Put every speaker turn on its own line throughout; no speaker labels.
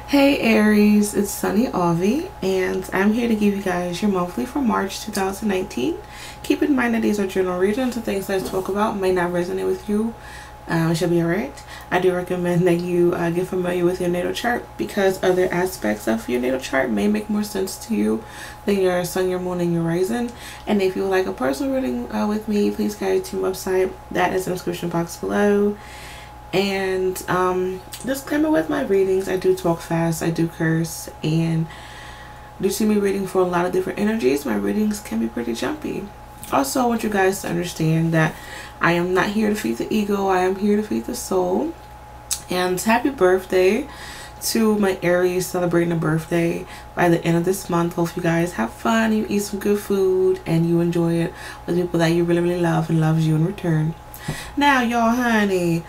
Hey Aries, it's Sunny Avi, and I'm here to give you guys your monthly for March 2019. Keep in mind that these are general readings, and things that I spoke about may not resonate with you. It should be alright. I do recommend that you get familiar with your natal chart because other aspects of your natal chart may make more sense to you than your sun, your moon, and your rising. And if you would like a personal reading with me, please go to my website. That is in the description box below. And disclaimer with my readings, I do talk fast, I do curse, and do see me reading for a lot of different energies. My readings can be pretty jumpy. Also, I want you guys to understand that I am not here to feed the ego, I am here to feed the soul. And happy birthday to my Aries celebrating a birthday by the end of this month. Hope you guys have fun, you eat some good food, and you enjoy it with people that you really, really love and loves you in return. Now, y'all, honey,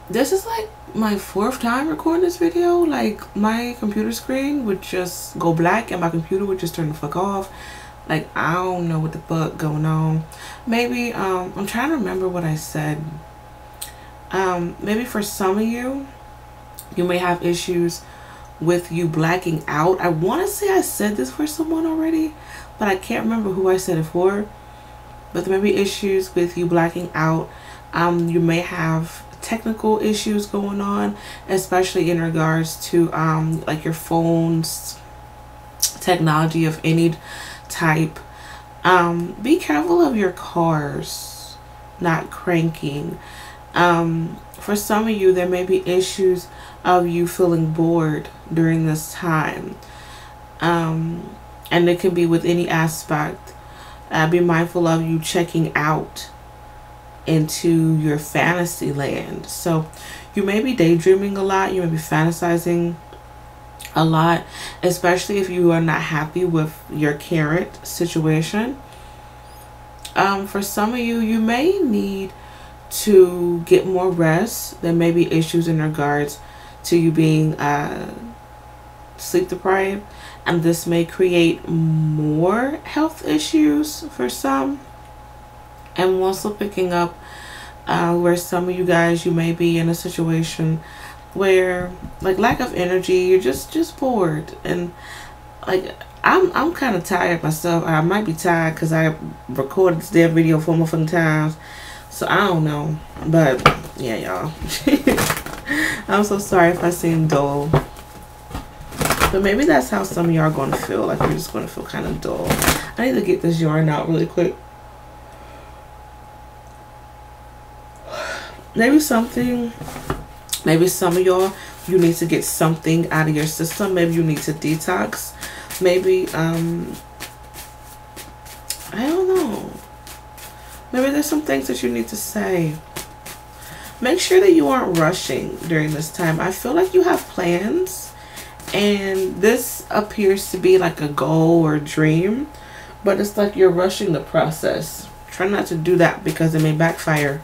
this is like my fourth time recording this video. Like, my computer screen would just go black and my computer would just turn the fuck off. Like, I don't know what the fuck going on. Maybe I'm trying to remember what I said. Maybe for some of you, you may have issues with you blacking out. I want to say I said this for someone already, but I can't remember who I said it for. But there may be issues with you blacking out. You may have technical issues going on, especially in regards to like your phone's technology of any type. Be careful of your cars not cranking. For some of you, there may be issues of you feeling bored during this time, and it can be with any aspect. Be mindful of you checking out into your fantasy land. So you may be daydreaming a lot, you may be fantasizing a lot, especially if you are not happy with your current situation. For some of you, you may need to get more rest. There may be issues in regards to you being sleep deprived, and this may create more health issues for some. I'm also picking up where some of you guys, you may be in a situation where, like, lack of energy, you're just bored, and like I'm kind of tired myself. I might be tired because I recorded this damn video 4 more fucking times, so I don't know. But yeah, y'all, I'm so sorry if I seem dull, but maybe that's how some of y'all are going to feel. Like, you're just going to feel kind of dull. I need to get this yarn out really quick. Maybe some of y'all, you need to get something out of your system. Maybe you need to detox. Maybe I don't know, maybe there's some things that you need to say. Make sure that you aren't rushing during this time. I feel like you have plans, and this appears to be like a goal or a dream, but it's like you're rushing the process. Try not to do that because it may backfire.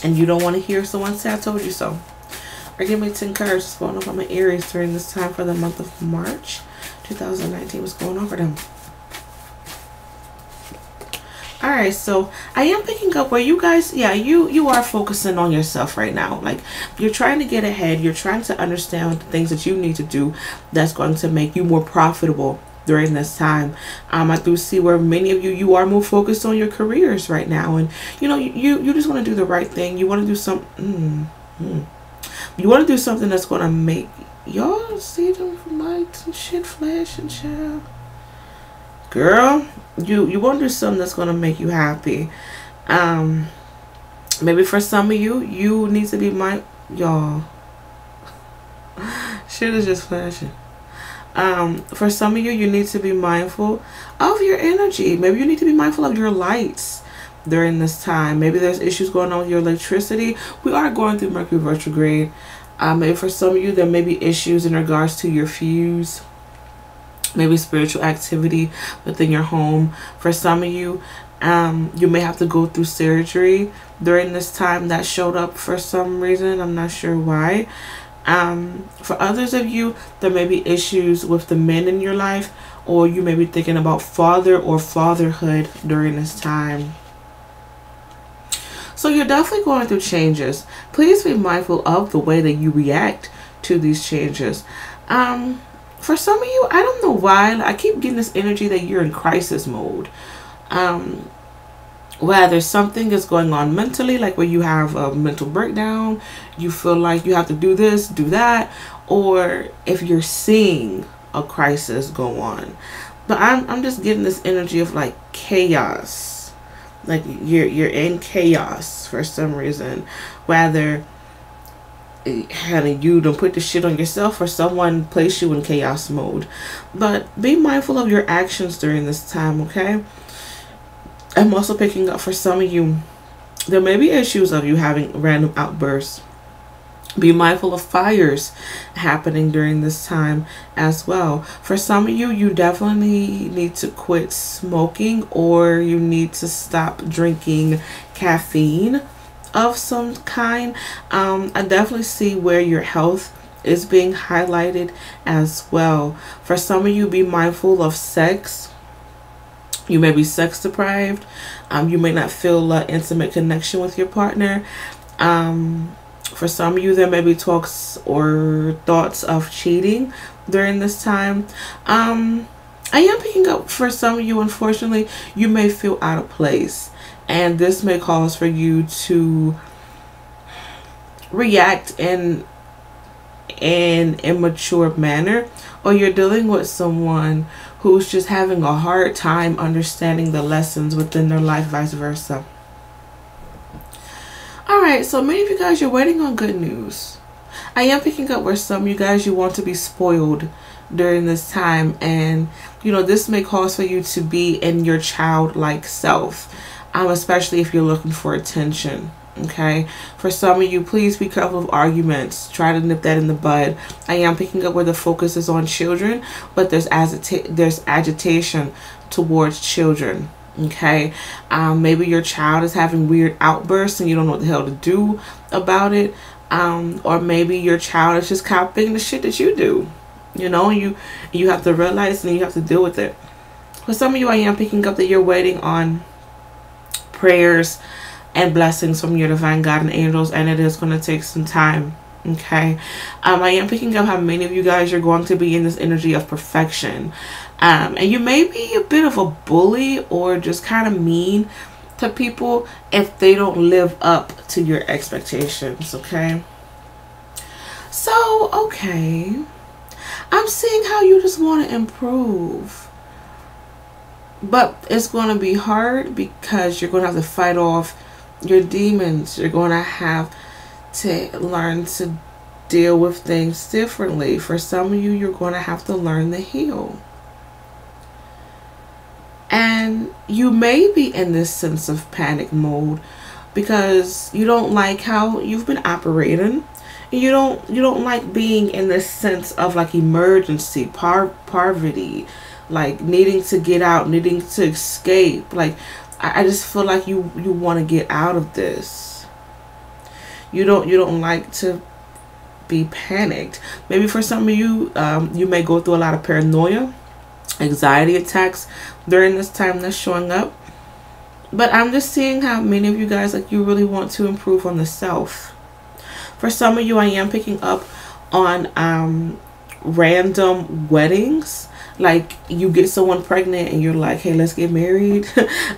And you don't want to hear someone say, I told you so. Or give me 10 cards. What's going on for my Aries during this time for the month of March 2019? What's going on for them? Alright, so I am picking up where you guys, yeah, you are focusing on yourself right now. Like, you're trying to get ahead. You're trying to understand the things that you need to do that's going to make you more profitable during this time. I do see where many of you are more focused on your careers right now, and you know, you just want to do the right thing. You want to do something. You want to do something that's going to make y'all see them lights and shit flashing, child. Girl, you want to do something that's going to make you happy. Maybe for some of you, you need to be y'all. Shit is just flashing. For some of you, you need to be mindful of your energy. Maybe you need to be mindful of your lights during this time. Maybe there's issues going on with your electricity. We are going through Mercury retrograde. Maybe for some of you, there may be issues in regards to your fuse. Maybe spiritual activity within your home. For some of you, you may have to go through surgery during this time that showed up for some reason. I'm not sure why. For others of you, there may be issues with the men in your life, or you may be thinking about father or fatherhood during this time. So you're definitely going through changes. Please be mindful of the way that you react to these changes. For some of you, I don't know why, I keep getting this energy that you're in crisis mode. Whether something is going on mentally, like where you have a mental breakdown, you feel like you have to do this, do that, or if you're seeing a crisis go on. But I'm just getting this energy of like chaos. Like you're in chaos for some reason. Whether honey, you don't put the shit on yourself or someone placed you in chaos mode. But be mindful of your actions during this time, okay? I'm also picking up for some of you, there may be issues of you having random outbursts. Be mindful of fires happening during this time as well. For some of you, you definitely need to quit smoking, or you need to stop drinking caffeine of some kind. I definitely see where your health is being highlighted as well. For some of you, be mindful of sex. You may be sex deprived. You may not feel an intimate connection with your partner. For some of you, there may be talks or thoughts of cheating during this time. I am picking up for some of you, unfortunately, you may feel out of place. And this may cause for you to react in an immature manner. Or you're dealing with someone who's just having a hard time understanding the lessons within their life, vice versa. Alright, so many of you guys, you're waiting on good news. I am picking up where some of you guys, you want to be spoiled during this time. And, you know, this may cause for you to be in your childlike self. Especially if you're looking for attention. Okay, for some of you, please be careful of arguments. Try to nip that in the bud. I am picking up where the focus is on children, but there's agitation towards children. Okay, maybe your child is having weird outbursts and you don't know what the hell to do about it. Or maybe your child is just copying the shit that you do. You know, you have to realize and you have to deal with it. For some of you, I am picking up that you're waiting on prayers and blessings from your divine God and angels, and it is going to take some time. Okay, I am picking up how many of you guys are going to be in this energy of perfection, and you may be a bit of a bully or just kind of mean to people if they don't live up to your expectations. Okay, so okay, I'm seeing how you just want to improve. But it's going to be hard because you're going to have to fight off your demons. You're going to have to learn to deal with things differently. For some of you, you're going to have to learn to heal. And you may be in this sense of panic mode because you don't like how you've been operating. And you don't like being in this sense of like emergency, poverty, like needing to get out, needing to escape. Like I just feel like you want to get out of this. You don't like to be panicked. Maybe for some of you, you may go through a lot of paranoia, anxiety attacks during this time that's showing up. But I'm just seeing how many of you guys, like, you really want to improve on the self. For some of you, I am picking up on random weddings. Like, you get someone pregnant and you're like, hey, let's get married.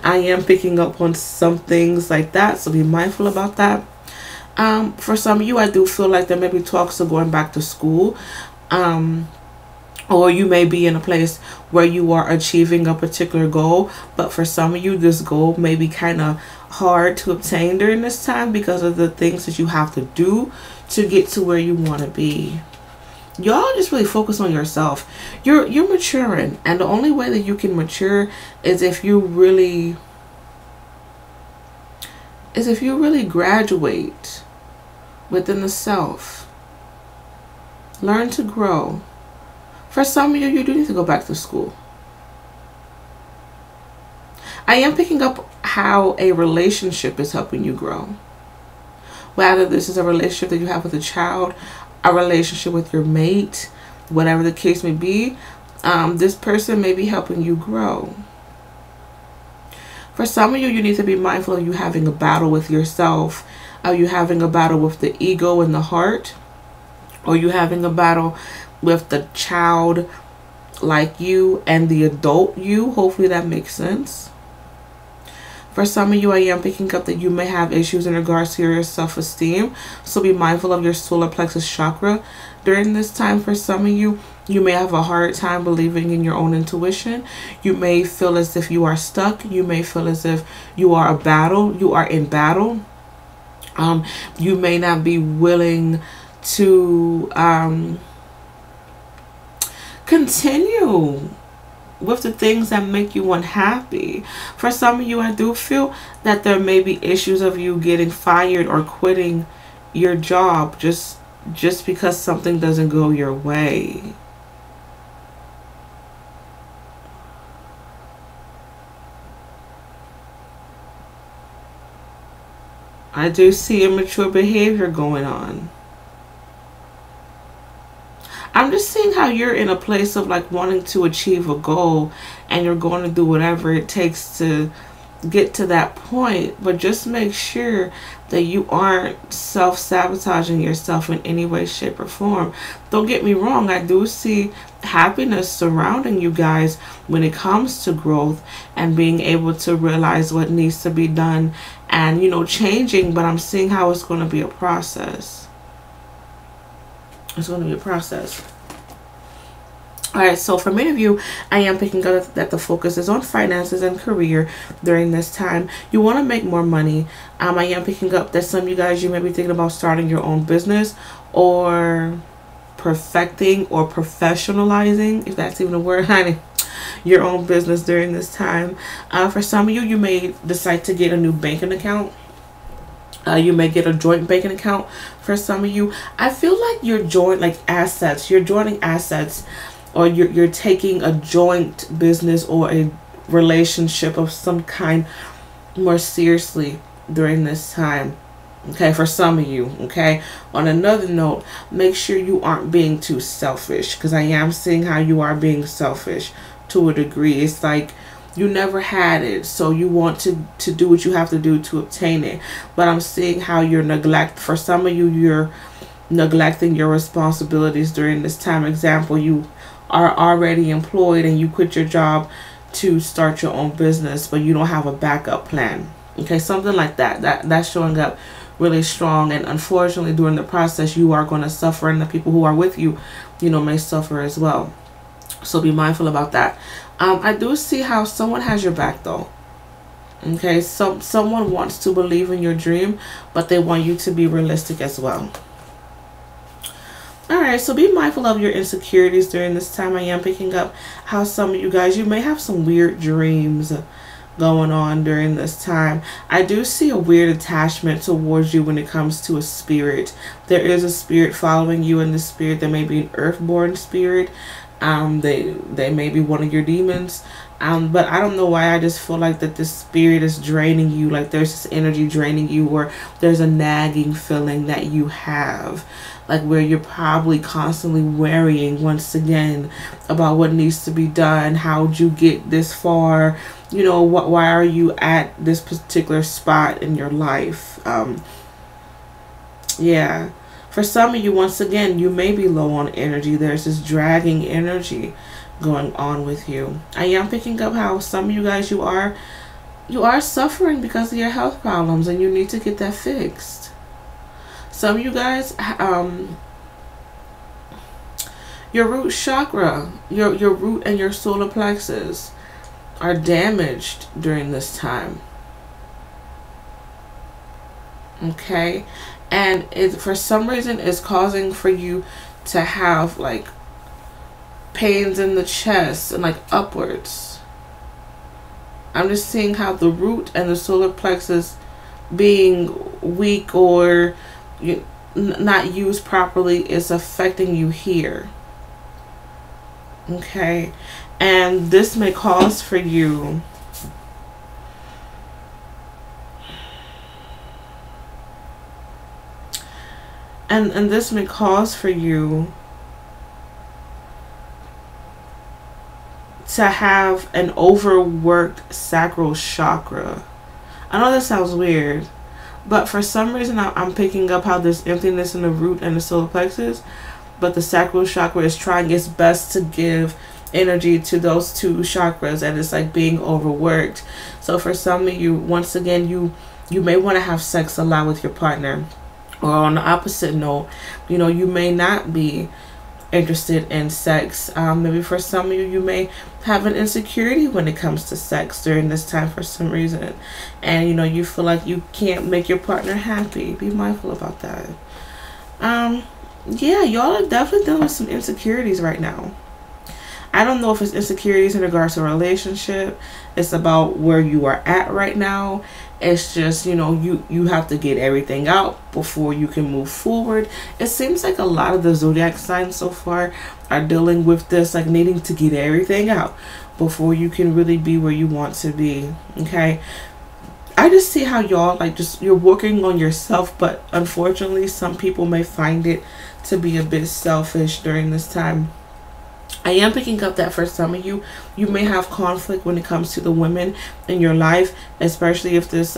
I am picking up on some things like that, so be mindful about that. For some of you, I do feel like there may be talks of going back to school. Or you may be in a place where you are achieving a particular goal. But for some of you, this goal may be kind of hard to obtain during this time because of the things that you have to do to get to where you want to be. Y'all just really focus on yourself. You're maturing, and the only way that you can mature is if you really graduate within the self. Learn to grow. For some of you, you do need to go back to school. I am picking up how a relationship is helping you grow. Whether this is a relationship that you have with a child, a relationship with your mate, whatever the case may be, this person may be helping you grow. For some of you, you need to be mindful of you having a battle with yourself, you having a battle with the ego and the heart, or you having a battle with the child like you and the adult you. Hopefully that makes sense. For some of you, I am picking up that you may have issues in regards to your self-esteem. So be mindful of your solar plexus chakra during this time. For some of you, you may have a hard time believing in your own intuition. You may feel as if you are stuck. You may feel as if you are in battle. You may not be willing to continue with the things that make you unhappy. For some of you, I do feel that there may be issues of you getting fired or quitting your job just because something doesn't go your way. I do see immature behavior going on. I'm just seeing how you're in a place of like wanting to achieve a goal, and you're going to do whatever it takes to get to that point. But just make sure that you aren't self-sabotaging yourself in any way, shape, or form. Don't get me wrong. I do see happiness surrounding you guys when it comes to growth and being able to realize what needs to be done and, you know, changing. But I'm seeing how it's going to be a process. It's going to be a process. Alright, so for many of you, I am picking up that the focus is on finances and career during this time. You want to make more money. I am picking up that some of you guys, you may be thinking about starting your own business or perfecting or professionalizing, if that's even a word, honey, your own business during this time. For some of you, you may decide to get a new banking account. You may get a joint banking account. For some of you, I feel like you're joining assets. You're joining assets, or you're taking a joint business or a relationship of some kind more seriously during this time. Okay, for some of you. Okay. On another note, make sure you aren't being too selfish, because I am seeing how you are being selfish to a degree. It's like you never had it, so you want to do what you have to do to obtain it. But I'm seeing how for some of you, you're neglecting your responsibilities during this time. Example, you are already employed and you quit your job to start your own business, but you don't have a backup plan. Okay, something like that. That's showing up really strong. And unfortunately, during the process, you are going to suffer, and the people who are with you, you know, may suffer as well. So be mindful about that. I do see how someone has your back though. Okay, someone wants to believe in your dream, but they want you to be realistic as well. Alright, so be mindful of your insecurities during this time. I am picking up how some of you guys, you may have some weird dreams going on during this time. I do see a weird attachment towards you when it comes to a spirit. There is a spirit following you, and the spirit, there may be an earthborn spirit. They may be one of your demons. But I don't know why, I just feel like that this spirit is draining you. Like there's this energy draining you, or there's a nagging feeling that you have. Like where you're probably constantly worrying once again about what needs to be done. How'd you get this far? You know, why are you at this particular spot in your life? Yeah. For some of you, once again, you may be low on energy. There's this dragging energy going on with you. I am picking up how some of you guys, you are suffering because of your health problems, and you need to get that fixed. Some of you guys, your root chakra, your root and your solar plexus are damaged during this time. Okay, and it, for some reason, is causing for you to have like pains in the chest and like upwards. I'm just seeing how the root and the solar plexus being weak or not used properly is affecting you here. Okay, and this may cause for you and this may cause for you to have an overworked sacral chakra. I know that sounds weird, but for some reason I'm picking up how there's emptiness in the root and the solar plexus. but the sacral chakra is trying its best to give energy to those two chakras, and it's like being overworked. So for some of you, once again, you may want to have sex a lot with your partner. Or on the opposite note, you know, you may not be interested in sex. Maybe for some of you, you may have an insecurity when it comes to sex during this time for some reason, and you know, you feel like you can't make your partner happy. Be mindful about that. Yeah, y'all are definitely dealing with some insecurities right now. I don't know if it's insecurities in regards to a relationship. It's about where you are at right now. It's just, you know, you have to get everything out before you can move forward. It seems like a lot of the zodiac signs so far are dealing with this, like needing to get everything out before you can really be where you want to be. Okay, I just see how y'all like just you're working on yourself, but unfortunately some people may find it to be a bit selfish during this time. I am picking up that for some of you, you may have conflict when it comes to the women in your life, especially if this,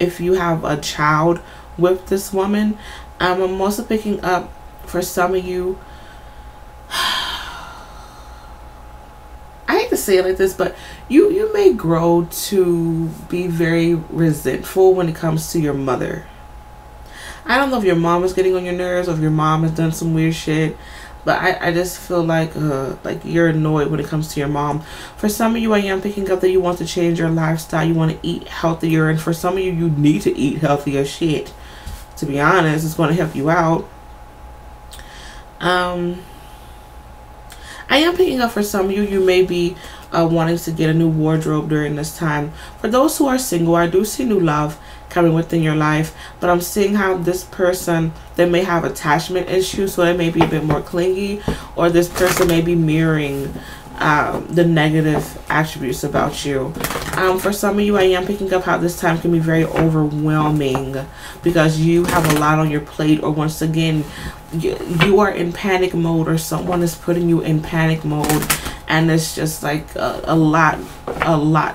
if you have a child with this woman. I'm also picking up for some of you, I hate to say it like this, but you may grow to be very resentful when it comes to your mother. I don't know if your mom is getting on your nerves or if your mom has done some weird shit. But I just feel like you're annoyed when it comes to your mom. For some of you, I am picking up that you want to change your lifestyle. You want to eat healthier. And for some of you, you need to eat healthier shit. To be honest, it's going to help you out. I am picking up for some of you, you may be wanting to get a new wardrobe during this time. For those who are single, I do see new love coming within your life, but I'm seeing how this person, they may have attachment issues, so they may be a bit more clingy, or this person may be mirroring the negative attributes about you. For some of you, I am picking up how this time can be very overwhelming because you have a lot on your plate, or once again you are in panic mode, or someone is putting you in panic mode, and it's just like a lot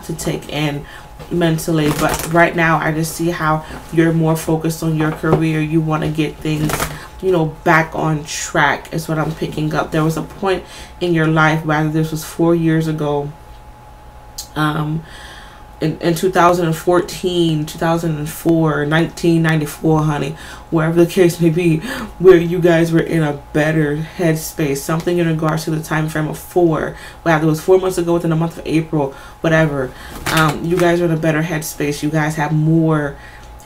to take in mentally. But right now I just see how you're more focused on your career. You want to get things, you know, back on track is what I'm picking up. There was a point in your life, whether this was 4 years ago, in 2014, 2004, 1994, honey, wherever the case may be, where you guys were in a better headspace, something in regards to the time frame of 4, whether it was 4 months ago, within the month of April, whatever, you guys are in a better headspace. You guys have more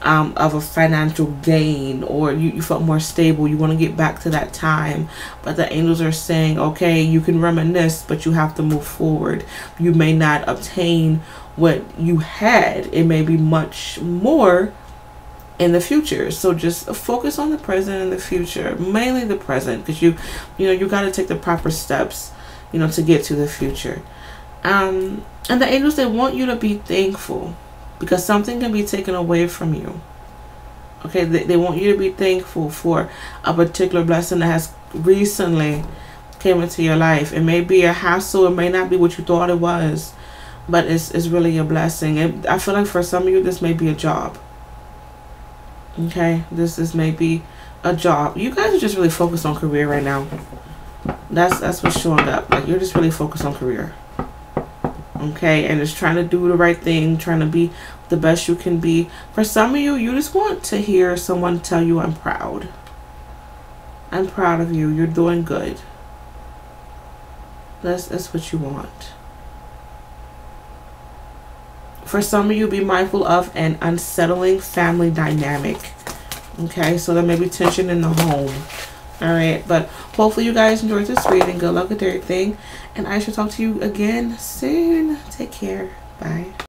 of a financial gain, or you felt more stable. You want to get back to that time, but the angels are saying, okay, you can reminisce, but you have to move forward. You may not obtain what you had. It may be much more in the future, so just focus on the present and the future, mainly the present, because you know you got to take the proper steps, you know, to get to the future. And the angels, they want you to be thankful, because something can be taken away from you. Okay, they want you to be thankful for a particular blessing that has recently came into your life. It may be a hassle, it may not be what you thought it was, but it's really a blessing. I feel like for some of you, this may be a job. Okay, this may be a job. You guys are just really focused on career right now. That's what's showing up. Like, you're just really focused on career. Okay, and just trying to do the right thing, trying to be the best you can be. For some of you, you just want to hear someone tell you, I'm proud. I'm proud of you. You're doing good. That's what you want. For some of you, be mindful of an unsettling family dynamic. Okay, so there may be tension in the home. Alright, but hopefully you guys enjoyed this reading. Good luck with everything. And I shall talk to you again soon. Take care. Bye.